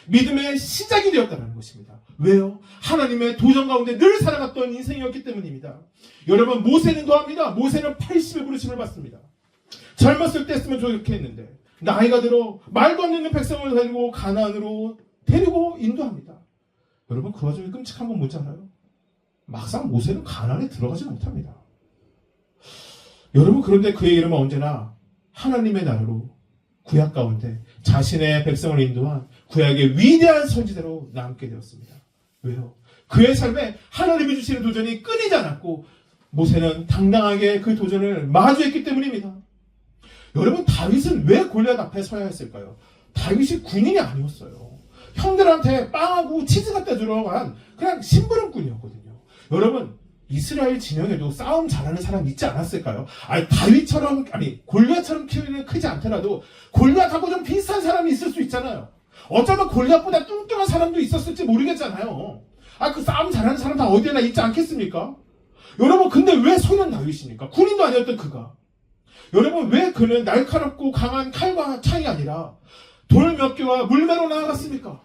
믿음의 시작이 되었다는 것입니다. 왜요? 하나님의 도전 가운데 늘 살아갔던 인생이었기 때문입니다. 여러분, 모세는 더합니다. 모세는 80의 부르심을 받습니다. 젊었을 때 했으면 좋겠는데 나이가 들어 말도 안 되는 백성을 데리고 가나안으로 데리고 인도합니다. 여러분, 그 와중에 끔찍한 건 뭔지 알아요? 막상 모세는 가나안에 들어가지 못합니다. 여러분, 그런데 그의 이름은 언제나 하나님의 나라로 구약 가운데 자신의 백성을 인도한 구약의 위대한 선지자로 남게 되었습니다. 왜요? 그의 삶에 하나님이 주시는 도전이 끊이지 않았고 모세는 당당하게 그 도전을 마주했기 때문입니다. 여러분, 다윗은 왜 골리앗 앞에 서야 했을까요? 다윗이 군인이 아니었어요. 형들한테 빵하고 치즈 갖다 주러 간 그냥 심부름꾼이었거든요. 여러분, 이스라엘 진영에도 싸움 잘하는 사람 있지 않았을까요? 다윗처럼, 골리앗처럼 키우는 크지 않더라도 골리앗하고 좀 비슷한 사람이 있을 수 있잖아요. 어쩌면 골리앗보다 뚱뚱한 사람도 있었을지 모르겠잖아요. 그 싸움 잘하는 사람 다 어디에나 있지 않겠습니까? 여러분, 근데 왜 소년 다윗입니까? 군인도 아니었던 그가. 여러분, 왜 그는 날카롭고 강한 칼과 창이 아니라 돌 몇 개와 물매로 나아갔습니까?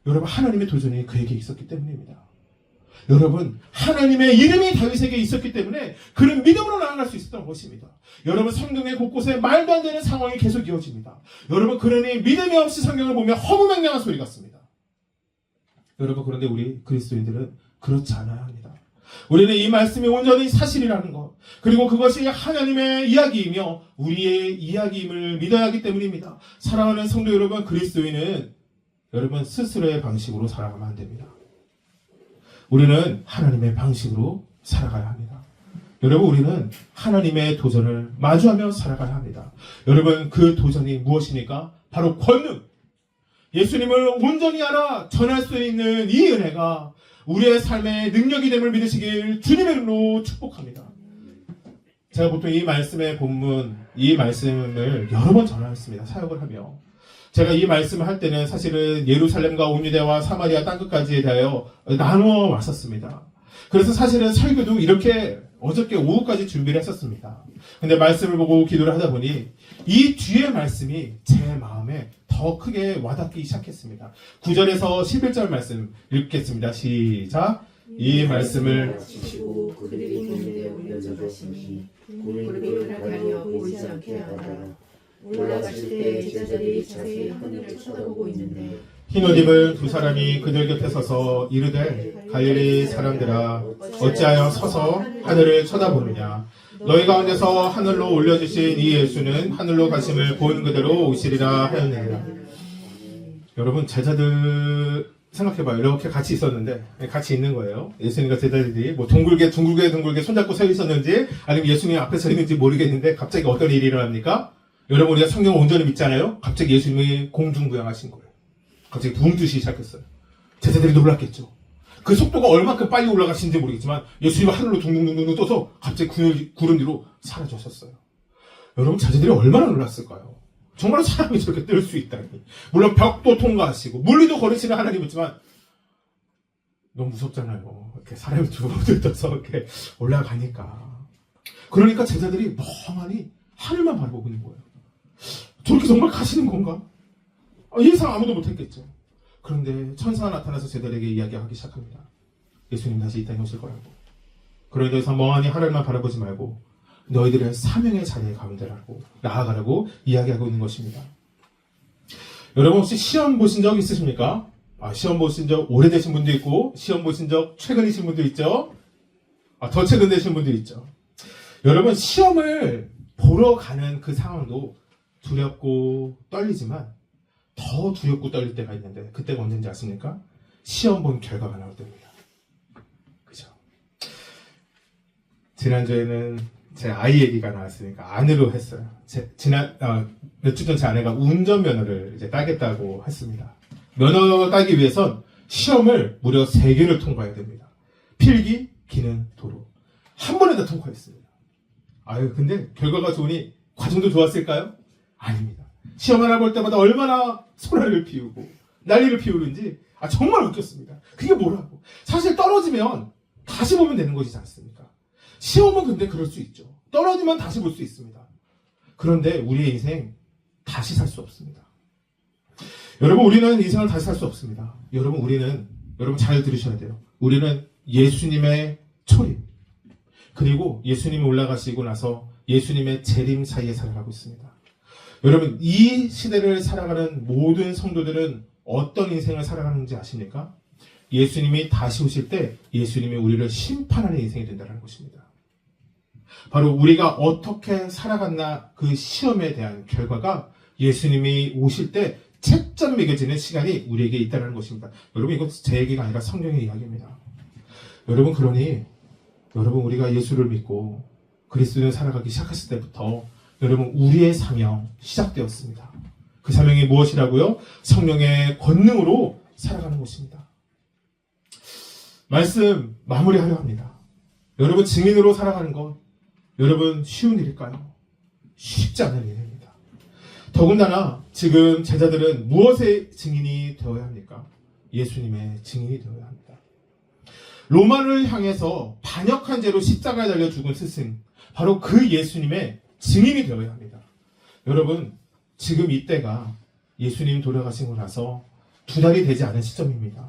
여러분, 하나님의 도전이 그에게 있었기 때문입니다. 여러분, 하나님의 이름이 다윗에게 있었기 때문에 그는 믿음으로 나아갈 수 있었던 것입니다. 여러분, 성경의 곳곳에 말도 안 되는 상황이 계속 이어집니다. 여러분, 그러니 믿음이 없이 성경을 보면 허무맹랑한 소리 같습니다. 여러분, 그런데 우리 그리스도인들은 그렇지 않아야 합니다. 우리는 이 말씀이 온전히 사실이라는 것, 그리고 그것이 하나님의 이야기이며 우리의 이야기임을 믿어야 하기 때문입니다. 사랑하는 성도 여러분, 그리스도인은 여러분 스스로의 방식으로 살아가면 안 됩니다. 우리는 하나님의 방식으로 살아가야 합니다. 여러분, 우리는 하나님의 도전을 마주하며 살아가야 합니다. 여러분, 그 도전이 무엇입니까? 바로 권능. 예수님을 온전히 알아 전할 수 있는 이 은혜가 우리의 삶의 능력이 됨을 믿으시길 주님의 이름으로 축복합니다. 제가 보통 이 말씀의 본문, 이 말씀을 여러 번 전하였습니다. 사역을 하며. 제가 이 말씀을 할 때는 사실은 예루살렘과 온유대와 사마리아 땅끝까지에 대하여 나누어 왔었습니다. 그래서 사실은 설교도 이렇게 어저께 오후까지 준비를 했었습니다. 근데 말씀을 보고 기도를 하다 보니 이 뒤의 말씀이 제 마음에 더 크게 와닿기 시작했습니다. 9절에서 11절 말씀 읽겠습니다. 시작. 이 말씀을 지시고 그들이 경계에 올려져 가시니 무릎이 변하여 보이지 않게 하더라. 올라가실 때 제자들이 자세히 하늘을 쳐다보고 있는데 흰 옷 입은 두 사람이 그들 곁에 서서 이르되 갈릴리 사람들아 어찌하여 서서 하늘을 쳐다보느냐. 너희 가운데서 하늘로 올려주신 이 예수는 하늘로 가심을 본 그대로 오시리라 하였느니라. 여러분, 제자들 생각해봐요. 이렇게 같이 있었는데 같이 있는 거예요. 예수님과 제자들이 뭐 둥글게 손잡고 서 있었는지 아니면 예수님 앞에 서 있는지 모르겠는데 갑자기 어떤 일이 일어납니까? 여러분, 우리가 성경을 온전히 믿잖아요. 갑자기 예수님이 공중부양하신 거예요. 갑자기 붕 뜨시기 시작했어요. 제자들이 놀랐겠죠. 그 속도가 얼마큼 빨리 올라가시는지 모르겠지만 예수님이 하늘로 둥둥둥둥 떠서 갑자기 구름 뒤로 사라졌었어요. 여러분, 제자들이 얼마나 놀랐을까요? 정말 사람이 저렇게 뜰 수 있다니. 물론 벽도 통과하시고 물리도 걸으시는 하나님이지만 너무 무섭잖아요. 이렇게 사람이 두 번 떠서 이렇게 올라가니까. 그러니까 제자들이 멍하니 하늘만 바라보고 있는 거예요. 저렇게 정말 가시는 건가? 예상 아무도 못했겠죠. 그런데 천사가 나타나서 제자들에게 이야기하기 시작합니다. 예수님 다시 이 땅에 오실 거라고. 그러니 더 이상 멍하니 하늘만 바라보지 말고 너희들의 사명의 자리에 가운데라고 나아가라고 이야기하고 있는 것입니다. 여러분, 혹시 시험 보신 적 있으십니까? 시험 보신 적 오래되신 분도 있고 시험 보신 적 최근이신 분도 있죠. 더 최근 되신 분도 있죠. 여러분, 시험을 보러 가는 그 상황도 두렵고 떨리지만 더 두렵고 떨릴 때가 있는데 그때가 언제인지 아십니까? 시험 본 결과가 나올 때입니다. 그죠? 지난주에는 제 아이 얘기가 나왔으니까 안으로 했어요. 몇 주 전 제 아내가 운전면허를 이제 따겠다고 했습니다. 면허 따기 위해선 시험을 무려 3개를 통과해야 됩니다. 필기, 기능, 도로. 한 번에 다 통과했습니다. 근데 결과가 좋으니 과정도 좋았을까요? 아닙니다. 시험 하나 볼 때마다 얼마나 소란을 피우고 난리를 피우는지 정말 웃겼습니다. 그게 뭐라고? 사실 떨어지면 다시 보면 되는 것이지 않습니까? 시험은 근데 그럴 수 있죠. 떨어지면 다시 볼 수 있습니다. 그런데 우리의 인생 다시 살 수 없습니다. 여러분, 우리는 인생을 다시 살 수 없습니다. 여러분 잘 들으셔야 돼요. 우리는 예수님의 초림, 그리고 예수님이 올라가시고 나서 예수님의 재림 사이에 살아가고 있습니다. 여러분, 이 시대를 살아가는 모든 성도들은 어떤 인생을 살아가는지 아십니까? 예수님이 다시 오실 때 예수님이 우리를 심판하는 인생이 된다는 것입니다. 바로 우리가 어떻게 살아갔나 그 시험에 대한 결과가 예수님이 오실 때 채점 매겨지는 시간이 우리에게 있다는 것입니다. 여러분, 이건 제 얘기가 아니라 성경의 이야기입니다. 여러분, 그러니 여러분, 우리가 예수를 믿고 그리스도인을 살아가기 시작했을 때부터 여러분, 우리의 사명 시작되었습니다. 그 사명이 무엇이라고요? 성령의 권능으로 살아가는 것입니다. 말씀 마무리하려 합니다. 여러분, 증인으로 살아가는 것, 여러분, 쉬운 일일까요? 쉽지 않은 일입니다. 더군다나 지금 제자들은 무엇의 증인이 되어야 합니까? 예수님의 증인이 되어야 합니다. 로마를 향해서 반역한 죄로 십자가에 달려 죽은 스승, 바로 그 예수님의 증인이 되어야 합니다. 여러분, 지금 이때가 예수님 돌아가시고 나서 2달이 되지 않은 시점입니다.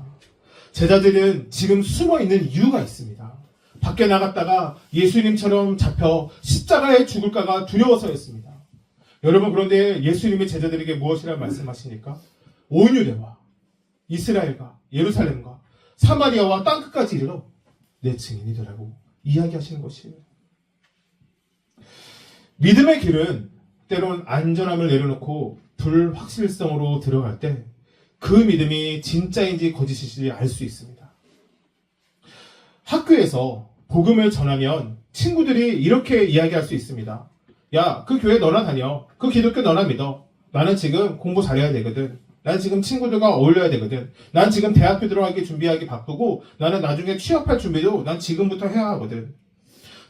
제자들은 지금 숨어있는 이유가 있습니다. 밖에 나갔다가 예수님처럼 잡혀 십자가에 죽을까가 두려워서였습니다. 여러분, 그런데 예수님이 제자들에게 무엇이라고 말씀하시니까? 온 유대와 이스라엘과 예루살렘과 사마리아와 땅끝까지 이르러 내 증인이 되라고 이야기하시는 것이에요. 믿음의 길은 때론 안전함을 내려놓고 불확실성으로 들어갈 때 그 믿음이 진짜인지 거짓인지 알 수 있습니다. 학교에서 복음을 전하면 친구들이 이렇게 이야기할 수 있습니다. 야, 그 교회 너나 다녀. 그 기독교 너나 믿어. 나는 지금 공부 잘해야 되거든. 난 지금 친구들과 어울려야 되거든. 난 지금 대학교 들어가기 준비하기 바쁘고 나는 나중에 취업할 준비도 난 지금부터 해야 하거든.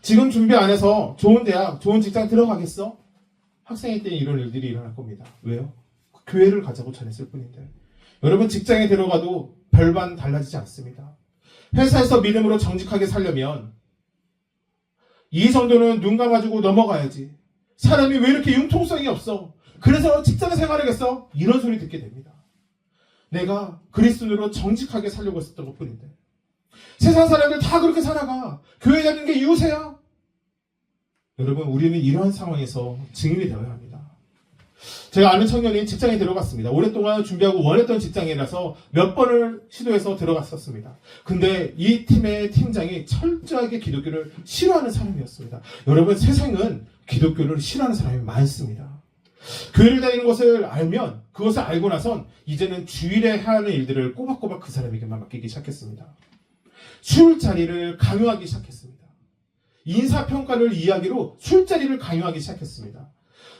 지금 준비 안 해서 좋은 대학, 좋은 직장 들어가겠어? 학생일 때 이런 일들이 일어날 겁니다. 왜요? 교회를 가자고 전했을 뿐인데. 여러분, 직장에 들어가도 별반 달라지지 않습니다. 회사에서 믿음으로 정직하게 살려면 이 정도는 눈 감아주고 넘어가야지. 사람이 왜 이렇게 융통성이 없어? 그래서 직장 생활하겠어? 이런 소리 듣게 됩니다. 내가 그리스도인으로 정직하게 살려고 했었던 것 뿐인데. 세상 사람들 다 그렇게 살아가. 교회 다니는 게 이유세야? 여러분, 우리는 이러한 상황에서 증인이 되어야 합니다. 제가 아는 청년이 직장에 들어갔습니다. 오랫동안 준비하고 원했던 직장이라서 몇 번을 시도해서 들어갔었습니다. 근데 이 팀의 팀장이 철저하게 기독교를 싫어하는 사람이었습니다. 여러분, 세상은 기독교를 싫어하는 사람이 많습니다. 교회를 다니는 것을 알면, 그것을 알고 나선 이제는 주일에 해야 하는 일들을 꼬박꼬박 그 사람에게만 맡기기 시작했습니다. 술자리를 강요하기 시작했습니다. 인사평가를 이야기로 술자리를 강요하기 시작했습니다.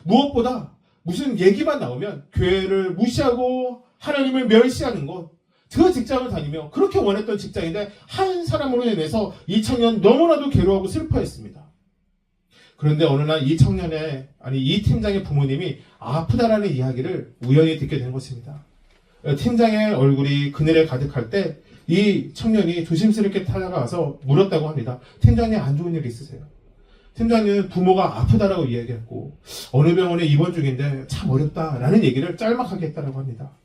무엇보다 무슨 얘기만 나오면 교회를 무시하고 하나님을 멸시하는 것, 그 직장을 다니며 그렇게 원했던 직장인데 한 사람으로 인해서 이 청년 너무나도 괴로워하고 슬퍼했습니다. 그런데 어느 날 이 이 팀장의 부모님이 아프다라는 이야기를 우연히 듣게 된 것입니다. 팀장의 얼굴이 그늘에 가득할 때 이 청년이 조심스럽게 다가가서 물었다고 합니다. 팀장님, 안 좋은 일 있으세요? 팀장님은 부모가 아프다라고 이야기했고 어느 병원에 입원 중인데 참 어렵다라는 얘기를 짤막하게 했다라고 합니다.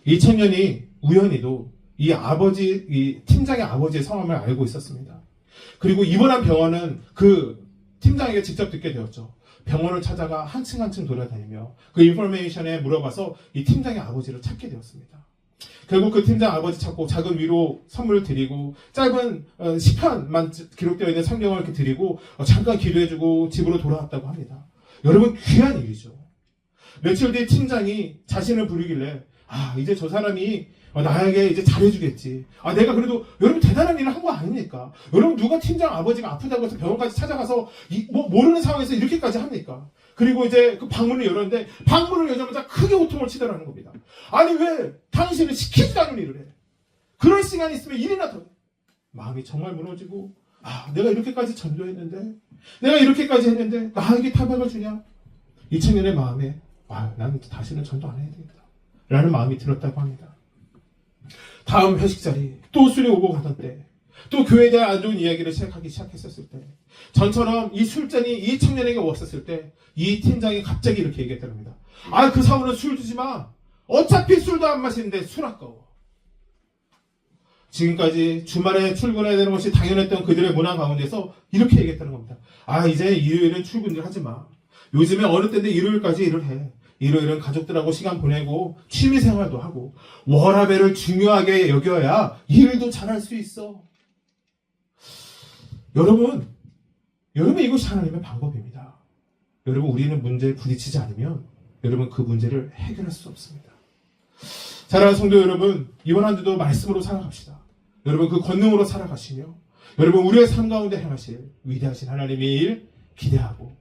이 청년이 우연히도 이 팀장의 아버지의 성함을 알고 있었습니다. 그리고 입원한 병원은 그 팀장에게 직접 듣게 되었죠. 병원을 찾아가 한층 한층 돌아다니며 그 인포메이션에 물어봐서 이 팀장의 아버지를 찾게 되었습니다. 결국 그 팀장 아버지 찾고 작은 위로 선물을 드리고 짧은 시편만 기록되어 있는 성경을 이렇게 드리고 잠깐 기도해주고 집으로 돌아왔다고 합니다. 여러분, 귀한 일이죠. 며칠 뒤에 팀장이 자신을 부르길래 이제 저 사람이 나에게 이제 잘해주겠지. 내가 그래도 여러분 대단한 일을 한 거 아닙니까? 여러분, 누가 팀장 아버지가 아프다고 해서 병원까지 찾아가서 모르는 상황에서 이렇게까지 합니까? 그리고 이제 그 방문을 열었는데 방문을 여자마자 크게 호통을 치더라는 겁니다. 아니, 왜 당신은 시키지도 않은 일을 해? 그럴 시간이 있으면 일이나 더. 마음이 정말 무너지고 내가 이렇게까지 전도했는데, 내가 이렇게까지 했는데 나에게 타박을 주냐? 이 청년의 마음에 나는 다시는 전도 안 해야 되겠다 라는 마음이 들었다고 합니다. 다음 회식 자리, 또 술이 오고 가던 때, 또 교회에 대한 안 좋은 이야기를 시작하기 시작했었을 때, 전처럼 이 술잔이 이 청년에게 왔었을 때, 이 팀장이 갑자기 이렇게 얘기했답니다. 그 사원은 술 주지 마. 어차피 술도 안 마시는데 술 아까워. 지금까지 주말에 출근해야 되는 것이 당연했던 그들의 문화 가운데서 이렇게 얘기했다는 겁니다. 아, 이제 일요일은 출근을 하지 마. 요즘에 어느 때인데 일요일까지 일을 해. 일요일은 가족들하고 시간 보내고 취미생활도 하고 워라밸을 중요하게 여겨야 일도 잘할 수 있어. 여러분 이것이 하나님의 방법입니다. 여러분, 우리는 문제에 부딪히지 않으면 여러분 그 문제를 해결할 수 없습니다. 사랑하는 성도 여러분, 이번 한 주도 말씀으로 살아갑시다. 여러분, 그 권능으로 살아가시며 여러분 우리의 삶 가운데 행하실 위대하신 하나님의 일 기대하고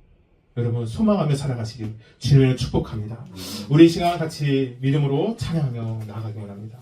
여러분 소망하며 살아가시길 주님을 축복합니다. 우리 이 시간 같이 믿음으로 찬양하며 나아가기 원합니다.